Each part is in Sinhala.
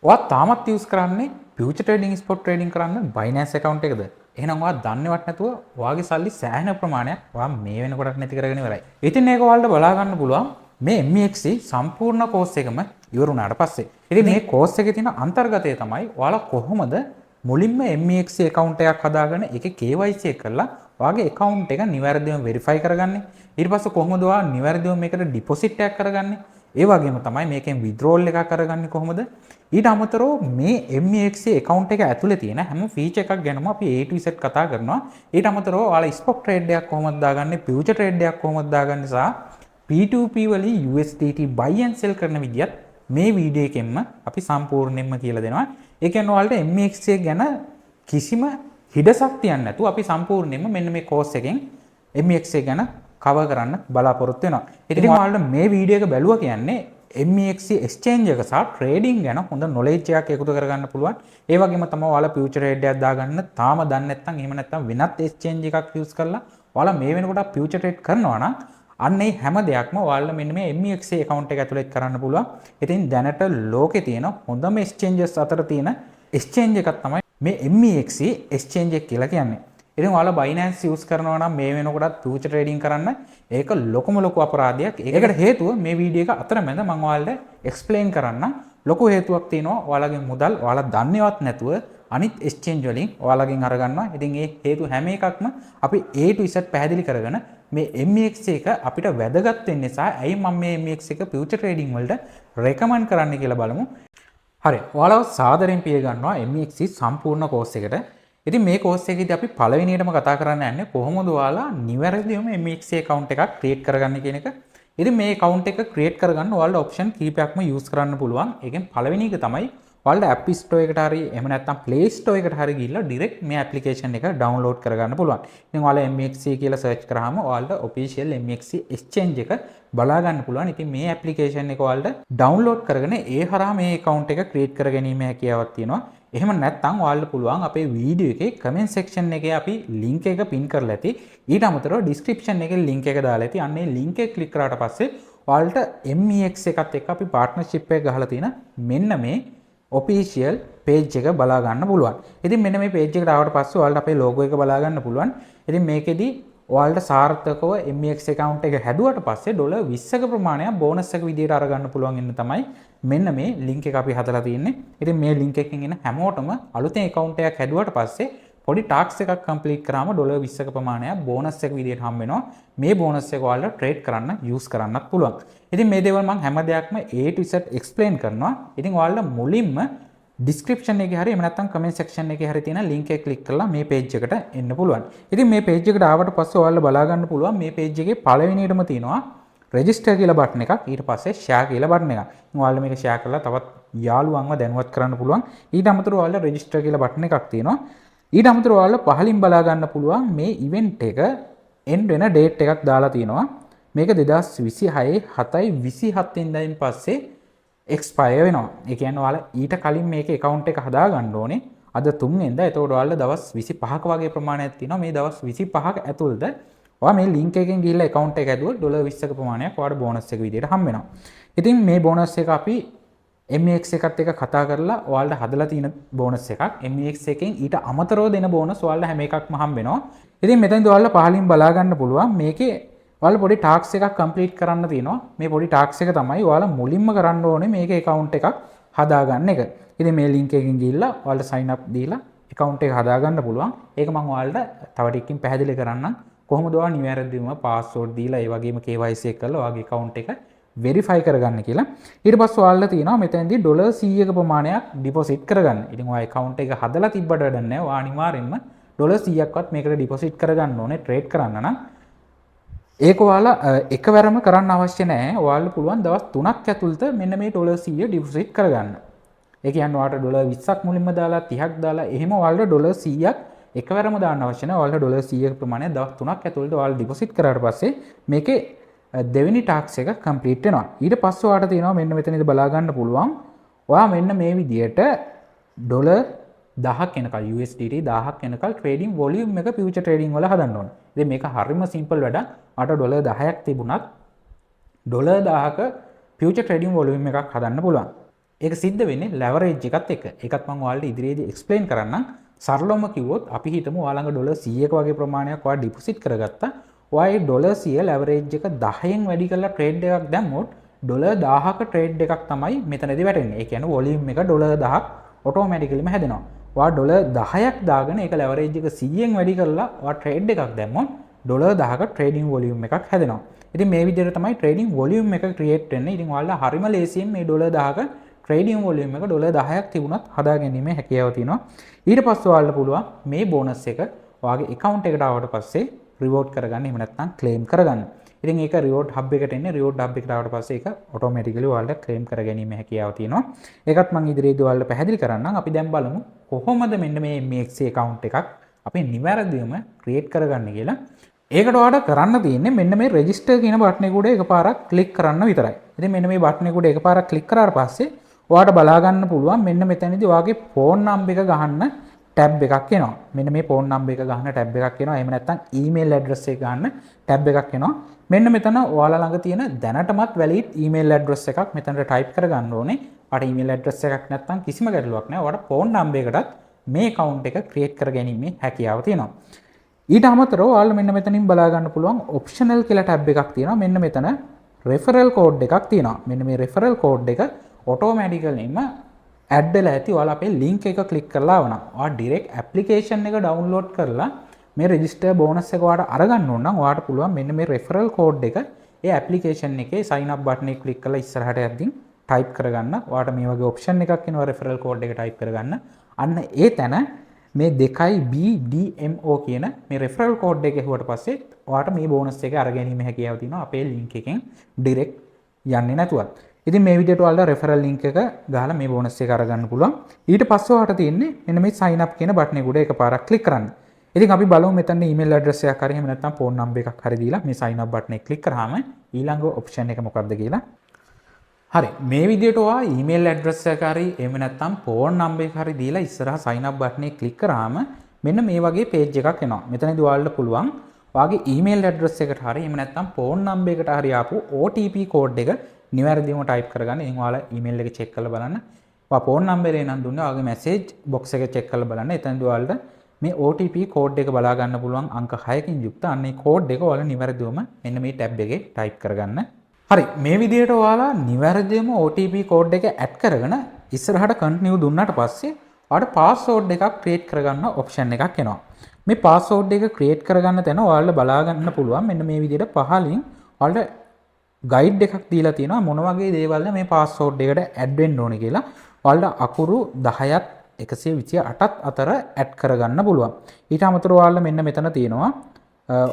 ඔයා තාමත් යූස් කරන්නේ ෆියුචර් ට්‍රේඩින් ස්පොට් ට්‍රේඩින් කරන්න Binance account එකද? එහෙනම් ඔයා දන්නේවත් නැතුව ඔයාගේ සල්ලි සෑහෙන ප්‍රමාණයක් ඔයා මේ වෙනකොටත් නැති කරගෙන ඉවරයි. ඉතින් මේක ඔයාලට බලා ගන්න පුළුවන් මේ MEXC සම්පූර්ණ කෝස් එකම ඉවර වුණාට පස්සේ. ඉතින් මේ කෝස් එකේ තියෙන අන්තර්ගතය තමයි ඔයාලා කොහොමද මුලින්ම MEXC account එකක් හදාගෙන ඒකේ KYC එක කරලා ඔයාගේ account එක නිවැරදිව verify කරගන්නේ. ඊට පස්සේ කොහොමද ඔයා නිවැරදිව මේකට deposit එකක් කරගන්නේ? ඒ වගේම තමයි මේකෙන් withdrawal එකක් කරගන්නේ කොහොමද? ඊට අමතරව මේ MEXC account එක ඇතුලේ තියෙන හැම feature එකක් ගැනම අපි A to Z කතා කරනවා. ඊට අමතරව ඔයාලා spot trade එකක් කොහොමද දාගන්නේ, future trade එකක් කොහොමද දාගන්නේ සහ P2P වලින් USDT buy and sell කරන විදියත් මේ වීඩියෝ එකෙන්ම අපි සම්පූර්ණයෙන්ම කියලා දෙනවා. ඒ කියන්නේ ඔයාලට MEXC ගැන කිසිම හිඩසක් තියන්නේ නැතුව අපි සම්පූර්ණයෙන්ම මෙන්න මේ course එකෙන් MEXC ගැන කවර් කරන්න බලාපොරොත්තු වෙනවා. ඉතින් ඔයාලට මේ වීඩියෝ එක බැලුවා කියන්නේ MEXC exchange එක සහ trading ගැන හොඳ knowledge එකක් එකතු කරගන්න පුළුවන්. ඒ වගේම තමයි ඔයාලා future trade එකක් දාගන්න තාම දන්නේ නැත්නම් එහෙම නැත්නම් වෙනත් exchange එකක් use කරලා ඔයාලා මේ වෙනකොට future trade කරනවා නම් අන්න ඒ හැම දෙයක්ම ඔයාලා මෙන්න මේ MEXC account එක ඇතුළේ කරන්න පුළුවන්. ඉතින් දැනට ලෝකේ තියෙන හොඳම exchanges අතර තියෙන exchange එකක් තමයි මේ MEXC exchange එක කියලා කියන්නේ. ඉතින් ඔයාලා Binance use කරනවා නම් මේ වෙනකොටත් future trading කරන්න ඒක ලොකු අපරාධයක්. ඒකට හේතුව මේ වීඩියෝ එක අතරමැද මම ඔයාලට explain කරන්න ලොකු හේතුවක් තියෙනවා. ඔයාලගේ මුදල් ඔයාලා දන්නේවත් නැතුව අනිත් exchange වලින් ඔයාලගෙන් අරගන්නවා. ඉතින් ඒ හේතු හැම එකක්ම අපි A to Z පැහැදිලි කරගෙන මේ MEXC එක අපිට වැදගත් වෙන්නේ සහ ඇයි මම මේ MEXC එක future trading වලට recommend කරන්නේ කියලා බලමු. හරි. ඔයාලව සාදරයෙන් පිය ගන්නවා MEXC සම්පූර්ණ course එකට. ඉතින් මේ course එකේදී අපි පළවෙනියටම කතා කරන්න යන්නේ කොහොමද ඔයාලා නිවැරදිවම MEXC account එකක් create කරගන්නේ කියන එක. ඉතින් මේ account එක create කරගන්න ඔයාලට option කීපයක්ම use කරන්න පුළුවන්. ඒකෙන් පළවෙනි එක තමයි ඔයාලට App Store එකට හරි එහෙම නැත්නම් Play Store එකට හරි ගිහිල්ලා direct මේ application එක download කරගන්න පුළුවන්. ඉතින් ඔයාලා MEXC කියලා search කරාම ඔයාලට official MEXC exchange එක බලා ගන්න පුළුවන්. ඉතින් මේ application එක ඔයාලට download කරගෙන ඒ හරහා මේ account එක create කරගැනීමේ හැකියාවක් තියෙනවා. එහෙම නැත්නම් ඔයාලට පුළුවන් අපේ වීඩියෝ එකේ comment section එකේ අපි link එක pin කරලා ඇති. ඊට අමතරව description එකේ link එක දාලා ඇති. අන්න ඒ link එක click කරාට පස්සේ ඔයාලට MEXC එකත් එක්ක අපි partnership එක ගහලා තියෙන මෙන්න මේ official page එක බලා ගන්න පුළුවන්. ඉතින් මෙන්න මේ page එකට ආවට පස්සේ ඔයාලට අපේ logo එක බලා ගන්න පුළුවන්. ඉතින් මේකෙදි ඔයාලට සාර්ථකව MEXC account එක හැදුවට පස්සේ $20ක ප්‍රමාණයක් බෝනස් එක විදියට අරගන්න පුළුවන් වෙන තමයි මෙන්න මේ link එක අපි හදලා තියෙන්නේ. ඉතින් මේ link එකකින් එන හැමෝටම අලුතෙන් account එකක් හැදුවට පස්සේ පොඩි task එකක් complete කරාම $20ක ප්‍රමාණයක් බෝනස් එක විදියට හම්බ වෙනවා. මේ බෝනස් එක ඔයාලට trade කරන්න use කරන්නත් පුළුවන්. ඉතින් මේ දේවල් මම හැම දෙයක්ම A to Z explain කරනවා. ඉතින් ඔයාලට මුලින්ම description එකේ හරි එහෙම නැත්නම් comment section එකේ හරි තියෙන link එක click කරලා මේ page එකට එන්න පුළුවන්. ඉතින් මේ page එකට ආවට පස්සේ ඔයාලා බලා ගන්න පුළුවන් මේ page එකේ පළවෙනියටම තියෙනවා register කියලා button එකක්. ඊට පස්සේ share කියලා button එකක්. ඔයාලා මේක share කරලා තවත් යාළුවන්ව දැනුවත් කරන්න පුළුවන්. ඊට අමතරව ඔයාලා register කියලා button එකක් තියෙනවා. ඊට අමතරව ඔයාලා පහලින් බලා ගන්න පුළුවන් මේ event එක end වෙන date එකක් දාලා තියෙනවා. මේක 2026 7/27 වෙනිදායින් පස්සේ expire වෙනවා. ඒ කියන්නේ ඔයාලා ඊට කලින් මේකේ account එක හදා ගන්න ඕනේ. අද 3 වෙනිදා. එතකොට ඔයාලා දවස් 25ක වගේ ප්‍රමාණයක් තියෙනවා. මේ දවස් 25ක ඇතුළත ඔයා මේ link එකෙන් ගිහිල්ලා account එක ඇදුවොත් $20ක ප්‍රමාණයක් ඔයාලට bonus එක විදියට හම්බ වෙනවා. ඉතින් මේ bonus එක අපි MEX එකත් එක්ක කතා කරලා ඔයාලට හදලා තියෙන bonus එකක්. MEX එකෙන් ඊට අමතරව දෙන bonus ඔයාලට හැම එකක්ම හම්බ වෙනවා. ඉතින් මෙතනදී ඔයාලා පහලින් බලා ගන්න පුළුවන් මේකේ ඔයාලා පොඩි ටාස්ක් එකක් කම්ප්ලීට් කරන්න තියෙනවා. මේ පොඩි ටාස්ක් එක තමයි ඔයාලා මුලින්ම කරන්න ඕනේ මේකේ account එකක් හදාගන්න එක. ඉතින් මේ link එකකින් ගිහිල්ලා ඔයාලට sign up දීලා account එක හදාගන්න පුළුවන්. ඒක මම ඔයාලට තව ටිකකින් පැහැදිලි කරන්නම්. කොහොමද ඔයා නිවැරදිවම password දීලා ඒ වගේම KYC එක කරලා ඔයාගේ account එක verify කරගන්න කියලා. ඊට පස්සේ ඔයාලට තියෙනවා මෙතනදී $100ක ප්‍රමාණයක් deposit කරගන්න. ඉතින් ඔයා account එක හදලා තිබ්බට වැඩක් නැහැ. ඔයා අනිවාර්යෙන්ම $100ක්වත් මේකට deposit කරගන්න ඕනේ trade කරන්න නම්. ඒක ඔයාලා එකවරම කරන්න අවශ්‍ය නැහැ. ඔයාලට පුළුවන් දවස් 3ක් ඇතුළත මෙන්න මේ $100 deposit කරගන්න. ඒ කියන්නේ ඔයාලට $20ක් මුලින්ම දාලා 30ක් දාලා එහෙම ඔයාලට $100ක් එකවරම දාන්න අවශ්‍ය නැහැ. ඔයාලට $100ක ප්‍රමාණය දවස් 3ක් ඇතුළත ඔයාලා deposit කරාට පස්සේ මේකේ දෙවෙනි ටාස්ක් එක complete වෙනවා. ඊට පස්සේ ඔයාලට තියෙනවා මෙන්න මෙතනදී බලා ගන්න පුළුවන්. ඔයා මෙන්න මේ විදියට $10ක් එනකල් USDT 1000ක් එනකල් trading volume එක future trading වල හදන්න ඕනේ. ඉතින් මේක හරිම simple වැඩක්. අට $10ක් තිබුණත් $1000ක future trading volume එකක් හදන්න පුළුවන්. ඒක සිද්ධ වෙන්නේ ලෙවරේජ් එකත් එක්ක. ඒකත් මම ඔයාලට ඉදිරියේදී එක්ස්ප්ලেইন කරන්නම්. සරලවම කිව්වොත් අපි හිතමු ඔයාලඟ ඩොලර් 100ක වගේ ප්‍රමාණයක් ඔයා ඩිපොසිට් කරගත්තා. ඔයා ඒ ඩොලර් 100 ලෙවරේජ් එක 10න් වැඩි කරලා ට්‍රේඩ් එකක් දැම්මොත් ඩොලර් 1000ක ට්‍රේඩ් එකක් තමයි මෙතනදී වැටෙන්නේ. ඒ කියන්නේ වොලියුම් එක ඩොලර් 1000ක් ඔටෝමැටිකලිම හැදෙනවා. ඔයා ඩොලර් 10ක් දාගෙන ඒක ලෙවරේජ් එක 100න් වැඩි කරලා ඔයා ට්‍රේඩ් එකක් දැම්මොත් ඩොලර් 10ක ට්‍රේඩින් වොලියුම් එකක් හැදෙනවා. ඉතින් මේ විදිහට තමයි ට්‍රේඩින් වොලියුම් එක ක්‍රියේට් වෙන්නේ. ඉතින් ඔයාලා හරිම ලේසියෙන් මේ ඩොලර් 10ක ට්‍රේඩින් වොලියුම් එක ඩොලර් 10ක් තිබුණත් හදා ගැනීමේ හැකියාව තියෙනවා. ඊට පස්සේ ඔයාලට පුළුවන් මේ බෝනස් එක ඔයාගේ account එකට ආවට පස්සේ රිවෝඩ් කරගන්න. එහෙම නැත්නම් ක්ලේම් කරගන්න. ඉතින් ඒක රිවෝඩ් හබ් එකට එන්නේ. රිවෝඩ් හබ් එකට ආවට පස්සේ ඒක ඔටෝමැටිකලි ඔයාලට ක්ලේම් කර ගැනීමේ හැකියාව තියෙනවා. ඒකත් මම ඉදිරියේදී ඔයාලට පැහැදිලි කරන්නම්. අපි දැන් බලමු කොහොමද මෙන්න මේ MXC account එකක් අපි නිවැරදිවම ක්‍රියේට් කරගන්න කියලා. ඒකට ඔයාලට කරන්න තියෙන්නේ මෙන්න මේ රෙජිස්ටර් කියන බටන් එක උඩ එකපාරක් ක්ලික් කරන්න විතරයි. ඉතින් මෙන්න මේ බටන් එක උඩ එකපාරක් ක්ලික් කරාට පස්සේ ඔයාලට බලා ගන්න පුළුවන් මෙන්න මෙතනදී ඔයාගේ ෆෝන් නම්බර් එක ගහන්න ටැබ් එකක් එනවා. මෙන්න මේ ෆෝන් නම්බර් එක ගහන ටැබ් එකක් එනවා. එහෙම නැත්නම් ඊමේල් ඇඩ්‍රස් එක ගන්න ටැබ් එකක් එනවා. මෙන්න මෙතන ඔයාලා ළඟ තියෙන දැනටමත් වැලිඩ් ඊමේල් ඇඩ්‍රස් එකක් මෙතනට ටයිප් කරගන්න ඕනේ. ඔයාට ඊමේල් ඇඩ්‍රස් එකක් නැත්නම් කිසිම ගැටලුවක් නැහැ. ඔයාට ෆෝන් නම්බර් එකටත් මේ account එක ක්‍රියේට් කර ගැනීමේ හැකියාව තියෙනවා. ඊට අමතරව ඔයාලා මෙන්න මෙතනින් බලා ගන්න පුළුවන් ඔප්ෂනල් කියලා ටැබ් එකක් තියෙනවා. මෙන්න මෙතන රෙෆරල් කෝඩ් එකක් තියෙනවා. මෙන්න මේ රෙෆරල් කෝඩ් එක ඔටෝමැටිකලිම ඇඩ් වෙලා ඇති. ඔයාලා අපේ ලින්ක් එක ක්ලික් කරලා ආවනම් ඔයා ඩිරෙක්ට් ඇප්ලිකේෂන් එක ඩවුන්ලෝඩ් කරලා මේ රෙජිස්ටර් බෝනස් එක ඔයාට අරගන්න ඕන නම් ඔයාට පුළුවන් මෙන්න මේ රෙෆරල් කෝඩ් එක ඒ ඇප්ලිකේෂන් එකේ sign up බටන් එක ක්ලික් කරලා ඉස්සරහට යද්දී ටයිප් කරගන්න. ඔයාට මේ වගේ ඔප්ෂන් එකක් එනවා රෙෆරල් කෝඩ් එක ටයිප් කරගන්න. අන්න ඒ තැන මේ 2BDMO කියන මේ රෙෆරල් කෝඩ් එක ඇහුවට පස්සේ ඔයාට මේ බෝනස් එක අරගැනීමේ හැකියාව තියෙනවා අපේ ලින්ක් එකෙන් ඩිරෙක්ට් යන්නේ නැතුවත්. ඉතින් මේ විදිහට ඔයාලට රෙෆරල් ලින්ක් එක ගහලා මේ බෝනස් එක අරගන්න පුළුවන්. ඊට පස්සේ ඔයාලට තියෙන්නේ මෙන්න මේ sign up කියන බටන් එක උඩ එකපාරක් ක්ලික් කරන්න. ඉතින් අපි බලමු මෙතන ඊමේල් ඇඩ්‍රස් එකක් හරි එහෙම නැත්නම් ෆෝන් නම්බර් එකක් හරි දීලා මේ sign up බටන් එක ක්ලික් කරාම ඊළඟ ඔප්ෂන් එක මොකක්ද කියලා. හරි මේ විදිහට ඔයා ඊමේල් ඇඩ්‍රස් එක හරි එහෙම නැත්නම් ෆෝන් නම්බර් එක හරි දීලා ඉස්සරහා sign up බටන් එක ක්ලික් කරාම මෙන්න මේ වගේ page එකක් එනවා. මෙතනදී ඔයාලට පුළුවන් ඔයාගේ ඊමේල් ඇඩ්‍රස් එකට හරි එහෙම නැත්නම් ෆෝන් නම්බර් එකට හරි ආපු OTP කෝඩ් එක නිවැරදිවම ටයිප් කරගන්න. ඉතින් ඔයාලා ඊමේල් එක චෙක් කරලා බලන්න. ඔයා ෆෝන් නම්බරේ නම් දුන්නේ ඔයාගේ මැසේජ් බොක්ස් එක චෙක් කරලා බලන්න. එතනදී ඔයාලට මේ OTP කෝඩ් එක බලා ගන්න පුළුවන් අංක 6කින් යුක්ත. අන්න ඒ කෝඩ් එක ඔයාලා නිවැරදිවම මෙන්න මේ ටැබ් එකේ ටයිප් කරගන්න. හරි මේ විදිහට ඔයාලා නිවැරදිවම OTP කෝඩ් එක ඇඩ් කරගෙන ඉස්සරහට කන්ටිනියු දුන්නාට පස්සේ ඔයාලට පාස්වර්ඩ් එකක් ක්‍රියේට් කරගන්න ඔප්ෂන් එකක් එනවා. මේ පාස්වර්ඩ් එක ක්‍රියේට් කරගන්න තැන ඔයාලා බලා ගන්න පුළුවන් මෙන්න මේ විදිහට පහලින් ඔයාලට ගයිඩ් එකක් දීලා තියෙනවා මොන වගේ දේවල්ද මේ පාස්වර්ඩ් එකට ඇඩ් වෙන්න ඕනේ කියලා. ඔයාලට අකුරු 10ත් 128ත් අතර ඇඩ් කරගන්න පුළුවන්. ඊට අමතරව ඔයාලා මෙන්න මෙතන තියෙනවා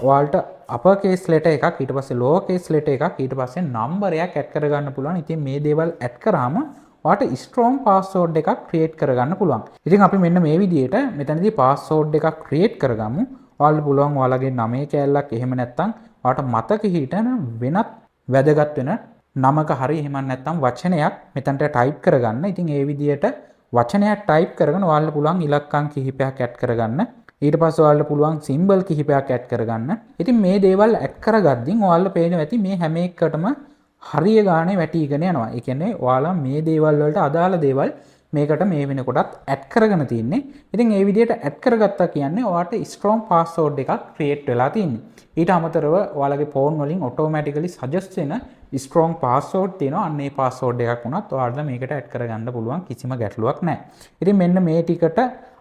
ඔයාලට අපර් කේස් ලෙටර් එකක් ඊට පස්සේ ලෝවර් කේස් ලෙටර් එකක් ඊට පස්සේ නම්බරයක් ඇඩ් කරගන්න පුළුවන්. ඉතින් මේ දේවල් ඇඩ් කරාම ඔයාලට ස්ට්‍රෝං පාස්වර්ඩ් එකක් ක්‍රියේට් කරගන්න පුළුවන්. ඉතින් අපි මෙන්න මේ විදිහට මෙතනදී පාස්වර්ඩ් එකක් ක්‍රියේට් කරගමු. ඔයාලට පුළුවන් ඔයාලගේ නමේ කෑල්ලක් එහෙම නැත්නම් ඔයාලට මතක හිටින වෙනත් වැදගත් වෙන නමක හරි එහෙම නැත්නම් වචනයක් මෙතනට ටයිප් කරගන්න. ඉතින් ඒ විදිහට වචනයක් ටයිප් කරගෙන ඔයාලට පුළුවන් ඉලක්කම් කිහිපයක් ඇඩ් කරගන්න. ඊට පස්සේ ඔයාලට පුළුවන් සිම්බල් කිහිපයක් ඇඩ් කරගන්න. ඉතින් මේ දේවල් ඇඩ් කරගද්දී ඔයාලට පේනවා ඇති මේ හැම එකකටම හරිය ගානේ වැටිගෙන යනවා. ඒ කියන්නේ ඔයාලා මේ දේවල් වලට අදාළ දේවල් මේකට මේ වෙනකොටත් ඇඩ් කරගෙන තින්නේ. ඉතින් ඒ විදිහට ඇඩ් කරගත්තා කියන්නේ ඔයාලට ස්ට්‍රෝං පාස්වර්ඩ් එකක් ක්‍රියේට් වෙලා තින්නේ. ඊට අමතරව ඔයාලගේ ෆෝන් වලින් ඔටෝමැටිකලි සජෙස්ට් වෙන ස්ට්‍රෝං පාස්වර්ඩ් තියෙනවා. අන්න ඒ පාස්වර්ඩ් එකක් වුණත් ඔයාලට මේකට ඇඩ් කරගන්න පුළුවන් කිසිම ගැටලුවක් නැහැ. ඉතින් මෙන්න මේ ටිකට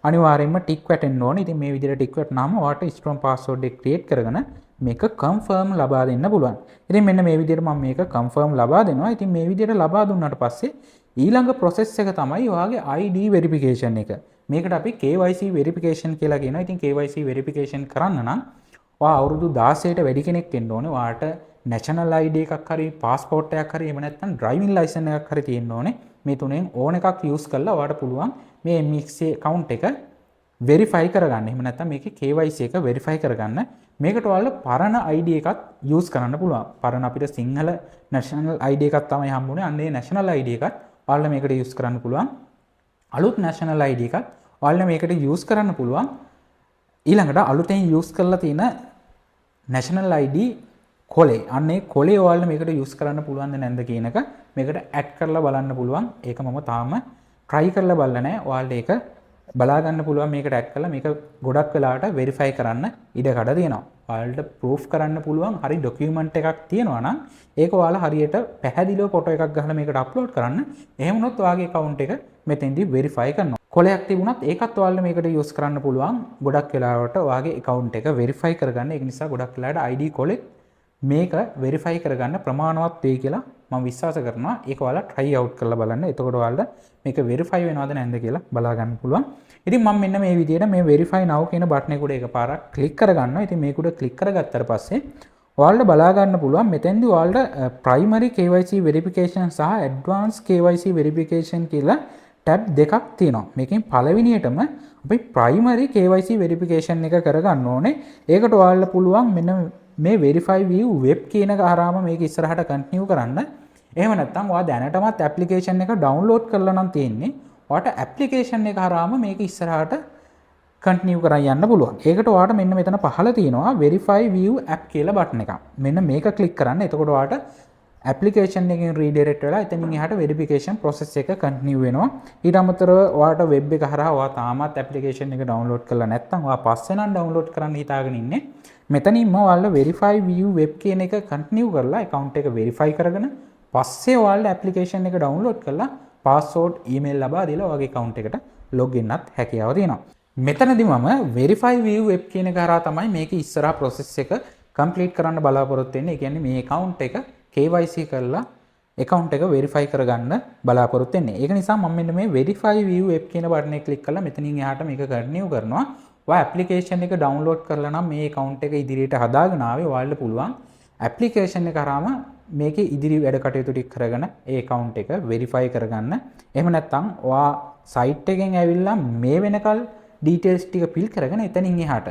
අනිවාර්යයෙන්ම ටික් වැටෙන්න ඕනේ. ඉතින් මේ විදිහට ටික් වැටුනාම ඔයාලට ස්ට්‍රෝං පාස්වර්ඩ් එක ක්‍රියේට් කරගෙන මේක කන්ෆර්ම් ලබා දෙන්න පුළුවන්. ඉතින් මෙන්න මේ විදිහට මම මේක කන්ෆර්ම් ලබා දෙනවා. ඉතින් මේ විදිහට ලබා දුන්නාට පස්සේ ඊළඟ process එක තමයි ඔයාගේ ID verification එක. මේකට අපි KYC verification කියලා කියනවා. ඉතින් KYC verification කරන්න නම් ඔයා අවුරුදු 16ට වැඩි කෙනෙක් වෙන්න ඕනේ. ඔයාට national ID එකක් හරි passport එකක් හරි එහෙම නැත්නම් driving license එකක් හරි තියෙන්න ඕනේ. මේ තුනෙන් ඕන එකක් use කරලා ඔයාට පුළුවන් මේ MXC account එක verify කරගන්න. එහෙම නැත්නම් මේකේ KYC එක verify කරගන්න. මේකට ඔයාලා පරණ ID එකත් use කරන්න පුළුවන්. පරණ අපිට සිංහල national ID එකක් තමයි හම්බුනේ. අන්න ඒ national ID එකත් ඔයාලා මේකට use කරන්න පුළුවන්. අලුත් national ID එකක් ඔයාලා මේකට use කරන්න පුළුවන්. ඊළඟට අලුතෙන් use කරලා තියෙන national ID කොලේ අන්නේ කොලේ ඔයාලට මේකට යූස් කරන්න පුළුවන්ද නැද්ද කියන එක මේකට ඇඩ් කරලා බලන්න පුළුවන්. ඒක මම තාම try කරලා බලලා නැහැ. ඔයාලට ඒක බලා ගන්න පුළුවන් මේකට ඇඩ් කරලා මේක ගොඩක් වෙලාවට verify කරන්න ඉඩ කඩ තියෙනවා. ඔයාලට proof කරන්න පුළුවන් හරි document එකක් තියෙනවා නම් ඒක ඔයාලා හරියට පැහැදිලිව ෆොටෝ එකක් ගහලා මේකට upload කරන්න. එහෙම වුණොත් ඔයාගේ account එක මෙතෙන්දී verify කරනවා. කොලයක් තිබුණත් ඒකත් ඔයාලට මේකට use කරන්න පුළුවන්. ගොඩක් වෙලාවට ඔයාගේ account එක verify කරගන්න. ඒක නිසා ගොඩක් වෙලාවට ID කොලෙත් මේක වෙරිෆයි කරගන්න ප්‍රමාණවත් වෙයි කියලා මම විශ්වාස කරනවා. ඒක ඔයාලා try out කරලා බලන්න. එතකොට ඔයාලට මේක වෙරිෆයි වෙනවද නැද්ද කියලා බලා ගන්න පුළුවන්. ඉතින් මම මෙන්න මේ විදිහට මේ verify now කියන බටන් එක උඩ එකපාරක් ක්ලික් කරගන්නවා. ඉතින් මේක උඩ ක්ලික් කරගත්තට පස්සේ ඔයාලට බලා ගන්න පුළුවන් මෙතෙන්දී ඔයාලට primary KYC verification සහ advanced KYC verification කියලා tab දෙකක් තියෙනවා. මේකෙන් පළවෙනියටම අපි primary KYC verification එක කරගන්න ඕනේ. ඒකට ඔයාලට පුළුවන් මෙන්න මේ verify view web කියන එක හරහාම මේක ඉස්සරහට continue කරන්න. එහෙම නැත්නම් ඔයා දැනටමත් application එක download කරලා නම් තියෙන්නේ. ඔයාට application එක හරහාම මේක ඉස්සරහට continue කරන් යන්න පුළුවන්. ඒකට ඔයාට මෙන්න මෙතන පහළ තියෙනවා verify view app කියලා බටන් එකක්. මෙන්න මේක click කරන්න. එතකොට ඔයාට application එකෙන් redirect වෙලා එතනින් එහාට verification process එක continue වෙනවා. ඊට අමතරව ඔයාට web එක හරහා ඔයා තාමත් application එක download කරලා නැත්නම් ඔයා පස්සේ නම් download කරන්න හිතාගෙන ඉන්නේ. මෙතනින්ම ඔයාලා verify view web කියන එක continue කරලා account එක verify කරගෙන පස්සේ ඔයාලා application එක download කරලා password email ලබා දීලා ඔයාගේ account එකට login වෙන්නත් හැකියාව තියෙනවා. මෙතනදී මම verify view web කියන එක හරහා තමයි මේක ඉස්සරහා process එක complete කරන්න බලාපොරොත්තු වෙන්නේ. ඒ කියන්නේ මේ account එක KYC කරලා account එක verify කරගන්න බලාපොරොත්තු වෙන්නේ. ඒක නිසා මම මෙන්න මේ verify view web කියන බටන් එක click කරලා මෙතනින් එහාට මේක continue කරනවා. ඔයා application එක download කරලා නම් මේ account එක ඉදිරියට හදාගෙන ආවේ ඔයාලට පුළුවන් application එක කරාම මේකේ ඉදිරි වැඩ කටයුතු ටික කරගෙන ඒ account එක verify කරගන්න. එහෙම නැත්නම් ඔයා site එකෙන් ඇවිල්ලා මේ වෙනකල් details ටික fill කරගෙන එතනින් එහාට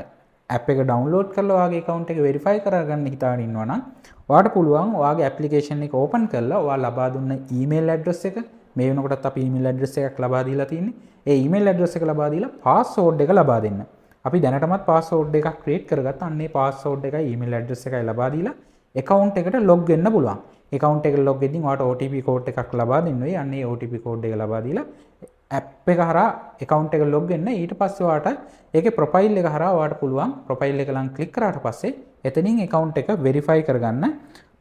app එක download කරලා ඔයාගේ account එක verify කරගන්න හිතාගෙන ඉන්නවා නම් ඔයාට පුළුවන් ඔයාගේ application එක open කරලා ඔයා ලබා දුන්න email address එක මේ වෙනකොටත් අපි email address එකක් ලබා දීලා තියෙන්නේ. ඒ email address එක ලබා දීලා password එක ලබා දෙන්න. අපි දැනටමත් password එකක් create කරගත්තා. අන්නේ password එකයි email address එකයි ලබා දීලා account එකට log වෙන්න පුළුවන්. account එකට log වෙද්දී ඔයාට OTP code එකක් ලබා දෙන්න වෙයි. අන්නේ OTP code එක ලබා දීලා app එක හරහා account එක log වෙන්න. ඊට පස්සේ ඔයාට ඒකේ profile එක හරහා ඔයාට පුළුවන් profile එක ලං click කරාට පස්සේ එතනින් account එක verify කරගන්න.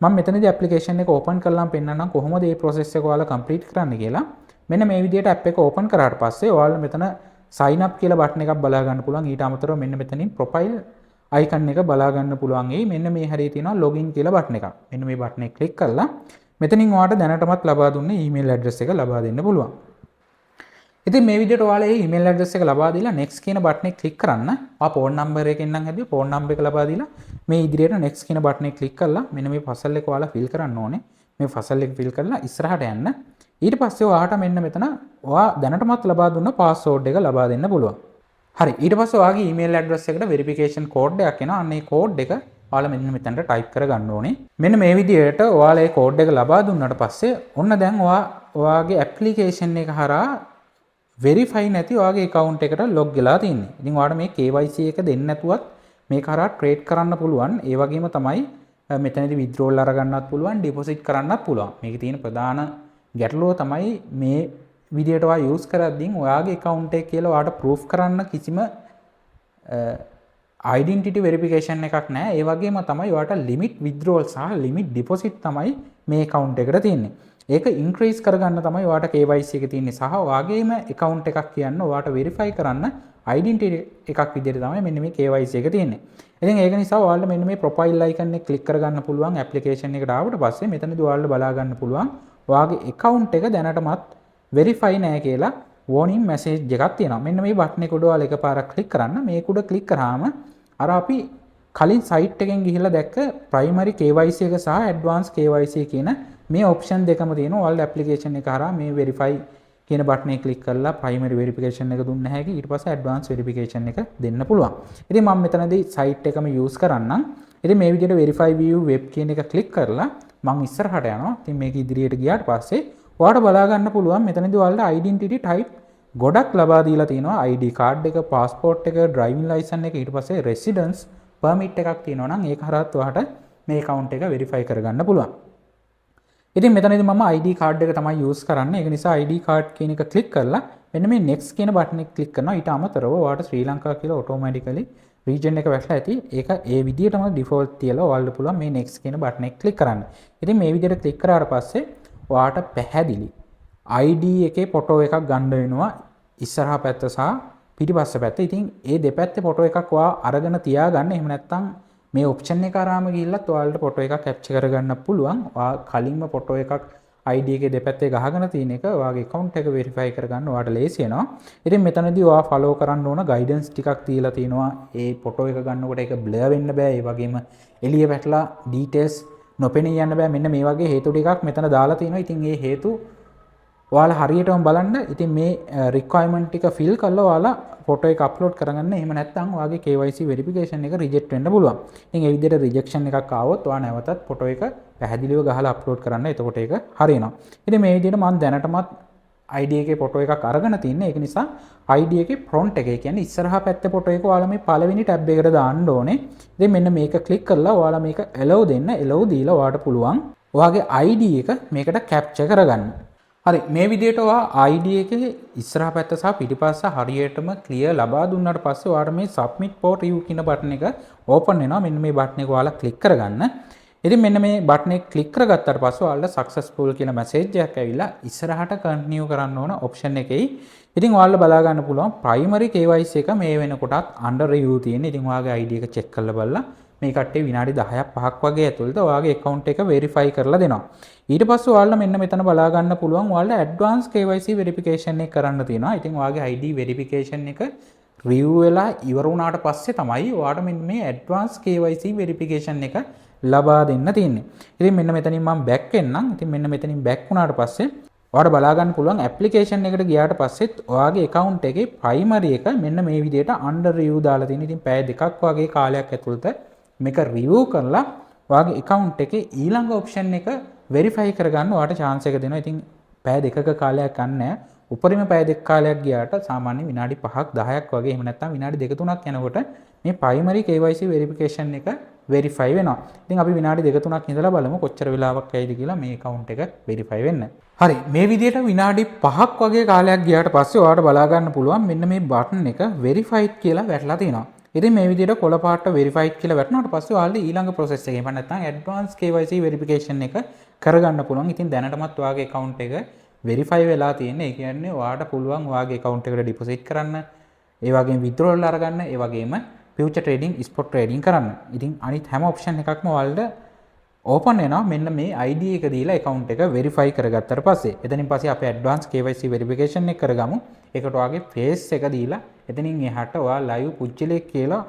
මම මෙතනදී application එක open කරලාම පෙන්නන්නම් කොහොමද මේ process එක ඔයාලා complete කරන්න කියලා. මෙන්න මේ විදිහට app එක open කරාට පස්සේ ඔයාලා මෙතන sign up කියලා බටන් එකක් බලා ගන්න පුළුවන්. ඊට අමතරව මෙන්න මෙතනින් profile icon එක බලා ගන්න පුළුවන්. මෙන්න මේ හැරේ තියෙනවා login කියලා බටන් එකක්. මෙන්න මේ බටන් එක click කරලා මෙතනින් ඔයාලට දැනටමත් ලබා දුන්නේ email address එක ලබා දෙන්න පුළුවන්. ඉතින් මේ විදිහට ඔයාලා මේ email address එක ලබා දීලා next කියන බටන් එක click කරන්න. ඔයා phone number එකෙන් නම් හැදුවේ phone number එක ලබා දීලා මේ ඉදිරියට next කියන බටන් එක click කරලා මෙන්න මේ puzzle එක ඔයාලා fill කරන්න ඕනේ. මේ puzzle එක fill කරලා ඉස්සරහට යන්න. ඊට පස්සේ ඔයාට මෙන්න මෙතන ඔයා දැනටමත් ලබා දුන්න password එක ලබා දෙන්න පුළුවන්. හරි. ඊට පස්සේ ඔයාගේ email address එකට verification code එකක් එනවා. අන්න ඒ code එක ඔයාලා මෙන්න මෙතනට type කරගන්න ඕනේ. මෙන්න මේ විදිහට ඔයාලා ඒ code එක ලබා දුන්නාට පස්සේ ඔන්න දැන් ඔයාගේ application එක හරහා verify නැති ඔයාගේ account එකට log වෙලා තියෙන්නේ. ඉතින් ඔයාලට මේ KYC එක දෙන්න නැතුවත් මේක හරහා trade කරන්න පුළුවන්. ඒ වගේම තමයි මෙතනදී withdrawal අරගන්නත් පුළුවන්, deposit කරන්නත් පුළුවන්. මේකේ තියෙන ප්‍රධාන ගැටලුව තමයි මේ විදිහට ඔයා use කරද්දී ඔයාගේ account එක කියලා ඔයාට proof කරන්න කිසිම identity verification එකක් නැහැ. ඒ වගේම තමයි ඔයාට limit withdrawal සහ limit deposit තමයි මේ account එකට තියෙන්නේ. ඒක increase කරගන්න තමයි ඔයාට KYC එක තියෙන්නේ සහ ඔයාගේම account එකක් කියන්න ඔයාට verify කරන්න identity එකක් විදිහට තමයි මෙන්න මේ KYC එක තියෙන්නේ. ඉතින් ඒක නිසා ඔයාලට මෙන්න මේ profile icon එක click කරගන්න පුළුවන් application එකට ආවට පස්සේ මෙතනදී ඔයාලට බලා ගන්න පුළුවන් ඔයාගේ account එක දැනටමත් verify නැහැ කියලා warning message එකක් තියෙනවා. මෙන්න මේ බටන් එක උඩ ඔයාලා එකපාරක් click කරන්න. මේක උඩ click කරාම අර අපි කලින් site එකෙන් ගිහිල්ලා දැක්ක primary KYC එක සහ advanced KYC කියන මේ option දෙකම තියෙනවා. ඔයාලා application එක හරහා මේ verify කියන බටන් එක click කරලා primary verification එක දුන්න හැකි ඊට පස්සේ advanced verification එක දෙන්න පුළුවන්. ඉතින් මම මෙතනදී site එකම use කරන්නම්. ඉතින් මේ විදිහට verify view web කියන එක click කරලා මම ඉස්සරහට යනවා. ඉතින් මේක ඉදිරියට ගියාට පස්සේ ඔයාලට බලා ගන්න පුළුවන් මෙතනදී ඔයාලට identity type ගොඩක් ලබා දීලා තියෙනවා. ID card එක, passport එක, driving license එක, ඊට පස්සේ residence permit එකක් තියෙනවා නම් ඒක හරහත් ඔයාලට මේ account එක verify කරගන්න පුළුවන්. ඉතින් මෙතනදී මම ID card එක තමයි use කරන්නේ. ඒක නිසා ID card කියන එක click කරලා මෙන්න මේ next කියන button එක click කරනවා. ඊට අමතරව ඔයාලට ශ්‍රී ලංකා කියලා automatically region එක වැටලා ඇති. ඒක ඒ විදිහටම default තියලා ඔයාලට පුළුවන් මේ next කියන button එක click කරන්න. ඉතින් මේ විදිහට click කරාට පස්සේ ඔයාලට පැහැදිලි ID එකේ ෆොටෝ එකක් ගන්න වෙනවා. ඉස්සරහා පැත්ත සහ පිටිපස්ස පැත්ත. ඉතින් ඒ දෙපැත්තේ ෆොටෝ එකක් ඔයා අරගෙන තියාගන්න. එහෙම නැත්නම් මේ ඔප්ෂන් එක අරාම ගිහිල්ලත් ඔයාලට ෆොටෝ එකක් කැප්චර් කරගන්න පුළුවන්. ඔයා කලින්ම ෆොටෝ එකක් ID එකේ දෙපැත්තේ ගහගෙන තියෙන එක ඔයාගේ account එක verify කරගන්න ඔයාලට ලේසි වෙනවා. ඉතින් මෙතනදී ඔයා follow කරන්න ඕන guidance ටිකක් තියලා තියෙනවා. ඒ ෆොටෝ එක ගන්නකොට ඒක blur වෙන්න බෑ. ඒ වගේම එළිය වැටලා details නොපෙනී යන්න බෑ. මෙන්න මේ වගේ හේතු ටිකක් මෙතන දාලා තියෙනවා. ඉතින් මේ හේතු ඔයාලා හරියටම බලන්න. ඉතින් මේ requirement ටික fill කරලා ඔයාලා ෆොටෝ එක අප්ලෝඩ් කරගන්න. එහෙම නැත්නම් ඔයාගේ KYC verification එක reject වෙන්න පුළුවන්. ඉතින් ඒ විදිහට rejection එකක් ආවොත් ඔයා නැවතත් ෆොටෝ එක පැහැදිලිව ගහලා අප්ලෝඩ් කරන්න. එතකොට ඒක හරියනවා. ඉතින් මේ විදිහට මම දැනටමත් ID එකේ ෆොටෝ එකක් අරගෙන තින්නේ. ඒක නිසා ID එකේ front එකේ කියන්නේ ඉස්සරහා පැත්තේ ෆොටෝ එක ඔයාලා මේ පළවෙනි ටැබ් එකට දාන්න ඕනේ. ඉතින් මෙන්න මේක ක්ලික් කරලා ඔයාලා මේක allow දෙන්න. allow දීලා ඔයාලට පුළුවන් ඔයාගේ ID එක මේකට capture කරගන්න. හරි මේ විදිහට ඔයා ID එකේ ඉස්සරහා පැත්ත සහ පිටිපස්ස හරියටම clear ලබා දුන්නාට පස්සේ ඔයාලට මේ submit for review කියන බටන් එක open වෙනවා. මෙන්න මේ බටන් එක ඔයාලා click කරගන්න. ඉතින් මෙන්න මේ බටන් එක click කරගත්තාට පස්සේ ඔයාලට successful කියන message එකක් ඇවිල්ලා ඉස්සරහට continue කරන්න ඕන option එකෙයි. ඉතින් ඔයාලට බලා ගන්න පුළුවන් primary KYC එක මේ වෙනකොටත් under review තියෙන. ඉතින් ඔයාගේ ID එක check කරලා බලලා මේ කට්ටිය විනාඩි 10ක් 5ක් වගේ ඇතුළත ඔයාගේ account එක verify කරලා දෙනවා. ඊට පස්සේ ඔයාලා මෙන්න මෙතන බලා ගන්න පුළුවන් ඔයාලා advance KYC verification එක කරන්න තියෙනවා. ඉතින් ඔයාගේ ID verification එක review වෙලා ඉවර වුණාට පස්සේ තමයි ඔයාලට මෙන්න මේ advance KYC verification එක ලබා දෙන්න තියෙන්නේ. ඉතින් මෙන්න මෙතනින් මම back වෙන්නම්. ඉතින් මෙන්න මෙතනින් back වුණාට පස්සේ ඔයාලට බලා ගන්න පුළුවන් application එකට ගියාට පස්සෙත් ඔයාගේ account එකේ primary එක මෙන්න මේ විදිහට under review දාලා තියෙන. ඉතින් පැය දෙකක් වගේ කාලයක් ඇතුළත මේක review කරලා ඔයාගේ account එකේ ඊළඟ option එක verify කරගන්න ඔයාලට chance එක දෙනවා. ඉතින් පැය දෙකක කාලයක් ගන්නෑ. උපරිම පැය දෙක කාලයක් ගියාට සාමාන්‍ය විනාඩි 5ක් 10ක් වගේ එහෙම නැත්නම් විනාඩි 2-3ක් යනකොට මේ primary KYC verification එක verify වෙනවා. ඉතින් අපි විනාඩි 2-3ක් ඉඳලා බලමු කොච්චර වෙලාවක් ඇයිද කියලා මේ account එක verify වෙන්න. හරි මේ විදිහට විනාඩි 5ක් වගේ කාලයක් ගියාට පස්සේ ඔයාලට බලා ගන්න පුළුවන් මෙන්න මේ button එක verified කියලා වැටලා තියෙනවා. ඉතින් මේ විදිහට කොළ පාට verified කියලා වැටුණාට පස්සේ ඔයාලට ඊළඟ process එක එහෙම නැත්නම් advanced KYC verification එක කරගන්න පුළුවන්. ඉතින් දැනටමත් ඔයාගේ account එක verify වෙලා තියෙන්නේ. ඒ කියන්නේ ඔයාලට පුළුවන් ඔයාගේ account එකට deposit කරන්න, ඒ වගේම withdrawal අරගන්න, ඒ වගේම future trading, spot trading කරන්න. ඉතින් අනිත් හැම option එකක්ම ඔයාලට open වෙනවා මෙන්න මේ ID එක දීලා account එක verify කරගත්තට පස්සේ. එතනින් පස්සේ අපි advanced KYC verification එක කරගමු. ඒකට ඔයාගේ face එක දීලා එතනින් එහාට ඔයා live පුජ්‍යලයක් කියලා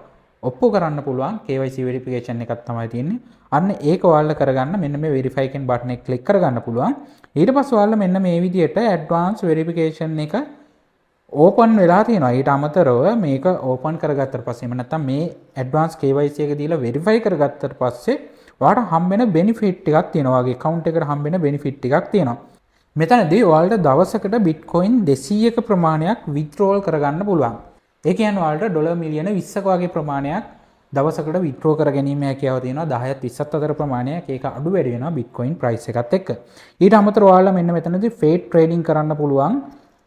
ඔප්පු කරන්න පුළුවන් KYC verification එකක් තමයි තියෙන්නේ. අන්න ඒක ඔයාලට කරගන්න මෙන්න මේ verify කියන button එක click කරගන්න පුළුවන්. ඊට පස්සේ ඔයාලා මෙන්න මේ විදිහට advanced verification එක open වෙලා තියෙනවා. ඊට අමතරව මේක open කරගත්තට පස්සේ එහෙම නැත්නම් මේ advanced KYC එක දීලා verify කරගත්තට පස්සේ ඔයාලට හම්බෙන benefit ටිකක් තියෙනවා. ඔයාගේ account එකට හම්බෙන benefit ටිකක් තියෙනවා. මෙතනදී ඔයාලට දවසකට Bitcoin 200ක ප්‍රමාණයක් withdrawal කරගන්න පුළුවන්. ඒ කියන්නේ ඔයාලට ඩොලර් මිලියන 20ක වගේ ප්‍රමාණයක් දවසකට withdraw කර ගැනීම හැකියාව තියෙනවා. 10ත් 20ත් අතර ප්‍රමාණයක් ඒක අඩු වැඩි වෙනවා Bitcoin price එකත් එක්ක. ඊට අමතරව ඔයාලා මෙන්න මෙතනදී fade trading කරන්න පුළුවන්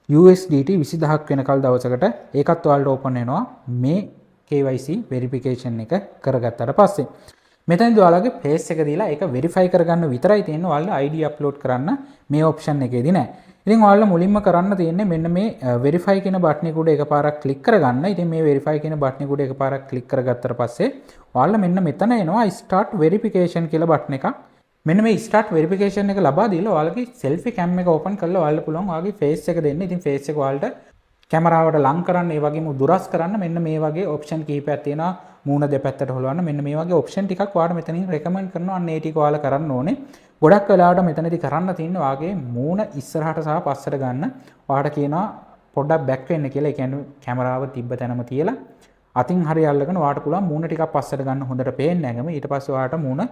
USDT 20000ක් වෙනකල් දවසකට. ඒකත් ඔයාලට open වෙනවා මේ KYC verification එක කරගත්තට පස්සේ. මෙතනදී ඔයාලගේ face එක දීලා ඒක verify කරගන්න විතරයි තියෙන්නේ. ඔයාලා ID upload කරන්න මේ option එකේදී නෑ. ඉතින් ඔයාලා මුලින්ම කරන්න තියෙන්නේ මෙන්න මේ verify කියන button එක උඩ එකපාරක් click කරගන්න. ඉතින් මේ verify කියන button එක උඩ එකපාරක් click කරගත්තට පස්සේ ඔයාලා මෙන්න මෙතන එනවා start verification කියලා button එකක්. මෙන්න මේ start verification එක ලබා දීලා ඔයාලගේ selfie cam එක open කරලා ඔයාලට පුළුවන් ඔයාගේ face එක දෙන්න. ඉතින් face එක ඔයාලට කැමරාවට ලං කරන්න, ඒ වගේම දුරස් කරන්න මෙන්න මේ වගේ option කිහිපයක් තියෙනවා. මූණ දෙපැත්තට හොලවන්න මෙන්න මේ වගේ option ටිකක් ඔයාලට මෙතනින් recommend කරනවා. අන්න ඒ ටික ඔයාලා කරන්න ඕනේ. ගොඩක් වෙලාවට මෙතනදී කරන්න තියෙන්නේ ඔයාගේ මූණ ඉස්සරහට සහ පස්සට ගන්න. ඔයාලට කියනවා පොඩ්ඩක් back වෙන්න කියලා. ඒ කියන්නේ කැමරාව තිබ්බ තැනම තියලා අතින් හරි අල්ලගෙන ඔයාලට පුළුවන් මූණ ටිකක් පස්සට ගන්න හොඳට පේන්නේ නැගම. ඊට පස්සේ ඔයාලට මූණ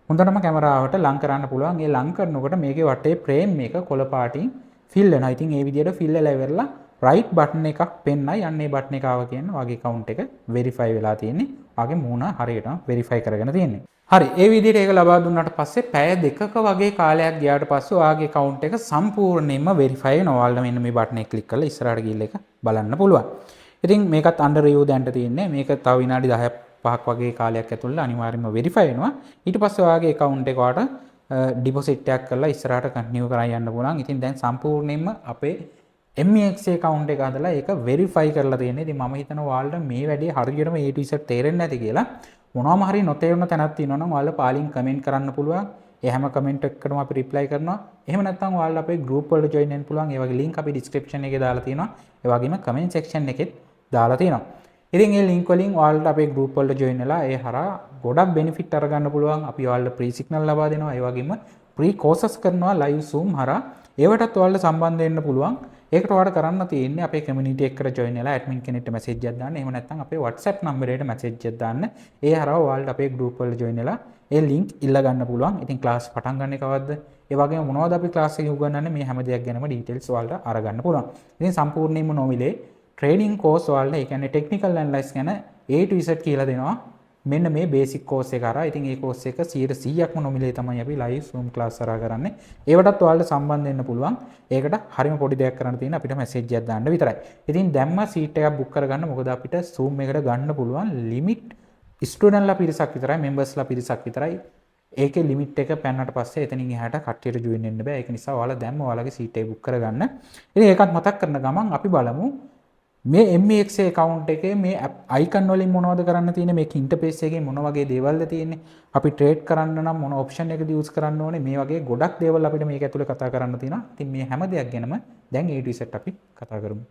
හොඳටම කැමරාවට ලං කරන්න පුළුවන්. ඒ ලං කරනකොට මේකේ වටේ frame එක කොළ පාටින් fill වෙනවා. ඉතින් ඒ විදිහට fill වෙලා ඉවරලා right button එකක් පෙන්නයි. අන්න ඒ button එක ආව කියන්නේ ඔයාගේ account එක verify වෙලා තියෙන්නේ. ඔයාගේ මූණ හරියටම verify කරගෙන තියෙන්නේ. හරි ඒ විදිහට ඒක ලබා දුන්නාට පස්සේ පැය දෙකක වගේ කාලයක් ගියාට පස්සේ ඔයාගේ account එක සම්පූර්ණයෙන්ම verify වෙනවා. ඔයාලට මෙන්න මේ බටන් එක ක්ලික් කරලා ඉස්සරහට ගිහිල්ලා ඒක බලන්න පුළුවන්. ඉතින් මේකත් under review දැන්ට තියෙන්නේ. මේක තව විනාඩි 10ක් 5ක් වගේ කාලයක් ඇතුළත අනිවාර්යයෙන්ම verify වෙනවා. ඊට පස්සේ ඔයාගේ account එක ඔයාට deposit එකක් කරලා ඉස්සරහට continue කරන් යන්න පුළුවන්. ඉතින් දැන් සම්පූර්ණයෙන්ම අපේ MEX account එක හදලා ඒක verify කරලා තියෙන්නේ. ඉතින් මම හිතනවා ඔයාලට මේ වැඩේ හරියටම A to Z තේරෙන්නේ නැති කියලා. මොනවාම හරි නොතේරුණ තැනක් තියෙනවා නම් ඔයාලා පාලින් කමෙන්ට් කරන්න පුළුවන්. ඒ හැම කමෙන්ට් එකකටම අපි රිප්ලයි කරනවා. එහෙම නැත්නම් ඔයාලා අපේ group වලට join වෙන්න පුළුවන්. ඒ වගේ link අපි description එකේ දාලා තියෙනවා. ඒ වගේම comment section එකෙත් දාලා තියෙනවා. ඉතින් මේ link වලින් ඔයාලට අපේ group වලට join වෙලා ඒ හරහා ගොඩක් benefit අරගන්න පුළුවන්. අපි ඔයාලට free signal ලබා දෙනවා. ඒ වගේම free courses කරනවා live zoom හරහා. ඒවටත් ඔයාලට සම්බන්ධ වෙන්න පුළුවන්. ඒකට ඔයාලට කරන්න තියෙන්නේ අපේ community එකට join වෙලා admin කෙනෙක්ට message එකක් දාන්න. එහෙම නැත්නම් අපේ WhatsApp number එකට message එකක් දාන්න. ඒ හරහා ඔයාලට අපේ group වලට join වෙලා ඒ link ඉල්ල ගන්න පුළුවන්. ඉතින් class පටන් ගන්න කවද්ද? ඒ වගේම මොනවද අපි class එකේ උගන්වන්නේ මේ හැම දෙයක් ගැනම details ඔයාලට අරගන්න පුළුවන්. ඉතින් සම්පූර්ණයෙන්ම නොමිලේ trading course ඔයාලට ඒ කියන්නේ technical analysis ගැන A to Z කියලා දෙනවා. මෙන්න මේ බේසික් කෝස් එක කරා. ඉතින් මේ කෝස් එක 100%ක්ම නොමිලේ තමයි අපි live zoom class කරා කරන්නේ. ඒවටත් ඔයාලට සම්බන්ධ වෙන්න පුළුවන්. ඒකට හරිම පොඩි දෙයක් කරන්න තියෙන අපිට message එකක් දාන්න විතරයි. ඉතින් දැම්ම seat එකක් book කරගන්න. මොකද අපිට zoom එකට ගන්න පුළුවන් limit student ලා පිරිසක් විතරයි, members ලා පිරිසක් විතරයි. ඒකේ limit එක පැන්නට පස්සේ එතනින් එහාට කට්ටියට join වෙන්න බෑ. ඒක නිසා ඔයාලා දැම්ම ඔයාලගේ seat එක book කරගන්න. ඉතින් ඒකත් මතක් කරන ගමන් අපි බලමු මේ MEX account එකේ මේ icon වලින් මොනවද කරන්න තියෙන්නේ, මේක interface එකේ මොන වගේ දේවල්ද තියෙන්නේ, අපි trade කරන්න නම් මොන option එකද use කරන්න ඕනේ, මේ වගේ ගොඩක් දේවල් අපිට මේක ඇතුලේ කතා කරන්න තියෙනවා. ඉතින් මේ හැම දෙයක් ගැනම දැන් A to Z අපි කතා කරමු.